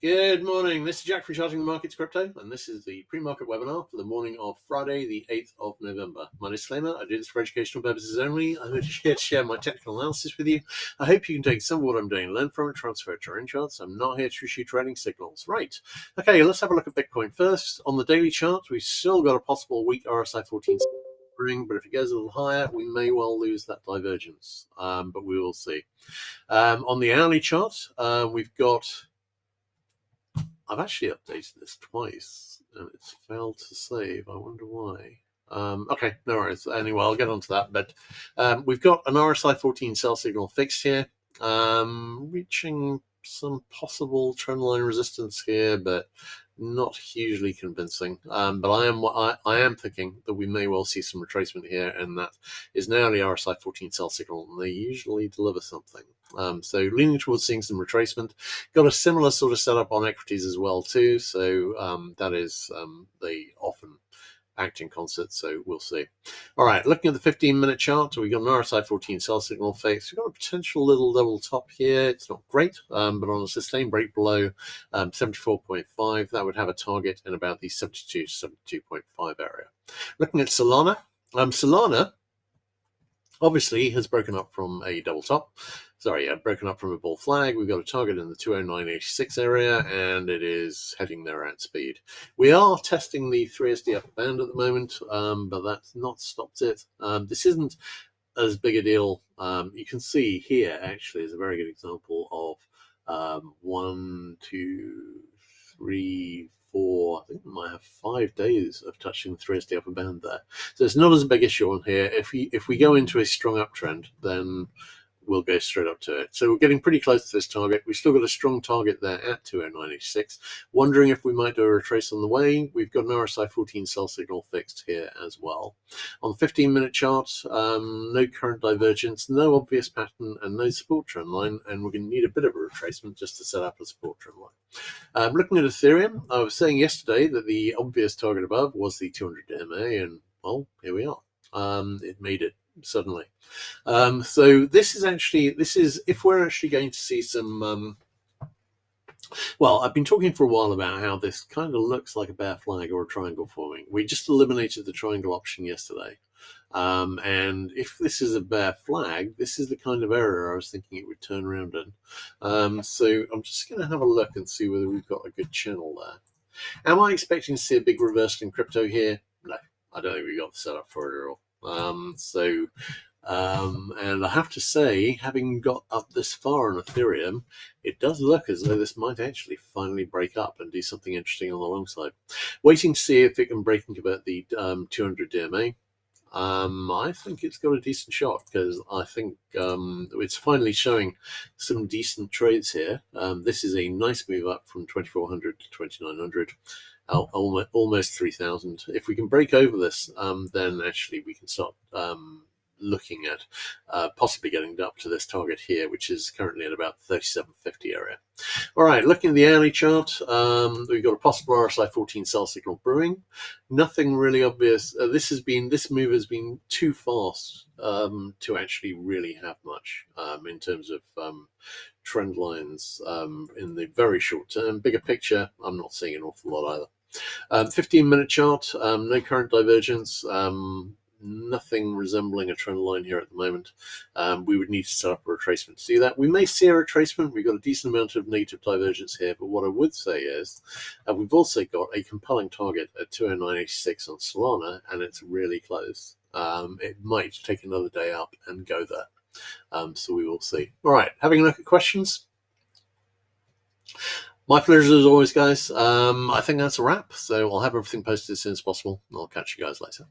Good morning. This is Jack from Charting the Markets Crypto, and this is the pre-market webinar for the morning of Friday, the 8th of November. My disclaimer, I do this for educational purposes only. I'm here to share my technical analysis with you. I hope you can take some of what I'm doing, learn from it, transfer it to your own charts. I'm not here to issue trading signals. Right. Okay, let's have a look at Bitcoin first. On the daily chart, we've still got a possible weak RSI 14 ring, but if it goes a little higher, we may well lose that divergence, but we will see. On the hourly chart, we've got... I've actually updated this twice, and it's failed to save. I wonder why. Okay, no worries. Anyway, I'll get onto that. But we've got an RSI 14 sell signal fixed here, reaching some possible trendline resistance here, but not hugely convincing. But I am thinking that we may well see some retracement here, and that is now the RSI 14 sell signal, and they usually deliver something. So leaning towards seeing some retracement. Got a similar sort of setup on equities as well too. So that is they often act in concert, so we'll see. All right, looking at the 15-minute chart, we've got an RSI 14 sell signal fixed. We've got a potential little double top here. It's not great, but on a sustained break below 74.5, that would have a target in about the 72 to 72.5 area. Looking at Solana, Solana obviously has broken up from a double top. Broken up from a bull flag. We've got a target in the 209.86 area, and it is heading there at speed. We are testing the 3SD upper band at the moment, but that's not stopped it. This isn't as big a deal. You can see here, actually, is a very good example of 1, 2, 3, 4, I think we might have 5 days of touching the 3SD upper band there. So it's not as a big issue on here. If we go into a strong uptrend, then we'll go straight up to it. So we're getting pretty close to this target. We've still got a strong target there at 209.86. Wondering if we might do a retrace on the way. We've got an RSI 14 sell signal fixed here as well. On the 15-minute chart, no current divergence, no obvious pattern, and no support trend line. And we're going to need a bit of a retracement just to set up a support trend line. Looking at Ethereum, I was saying yesterday that the obvious target above was the 200 DMA, and well, here we are. It made it suddenly. So this is if we're actually going to see some well, I've been talking for a while about how this kind of looks like a bear flag or a triangle forming. We just eliminated the triangle option yesterday. And if this is a bear flag, this is the kind of area I was thinking it would turn around in. So I'm just going to have a look and see whether we've got a good channel there. Am I expecting to see a big reversal in crypto here? No, I don't think we got the setup for it at all. And I have to say, having got up this far on Ethereum, it does look as though this might actually finally break up and do something interesting on the long side. Waiting to see if it can break and convert the 200 DMA. I think it's got a decent shot because I think it's finally showing some decent trades here. This is a nice move up from 2400 to 2900. Almost 3,000. If we can break over this, then actually we can start looking at possibly getting up to this target here, which is currently at about 3750 area. All right, looking at the hourly chart, we've got a possible RSI 14 sell signal brewing. Nothing really obvious. This move has been too fast to actually really have much in terms of trend lines in the very short term. Bigger picture, I'm not seeing an awful lot either. 15-minute chart, no current divergence, nothing resembling a trend line here at the moment. We would need to set up a retracement to do that. We may see a retracement. We've got a decent amount of negative divergence here, but what I would say is we've also got a compelling target at 209.86 on Solana, and it's really close. It might take another day up and go there. So we will see. All right, having a look at questions. My pleasure as always, guys. I think that's a wrap. So I'll have everything posted as soon as possible. I'll catch you guys later.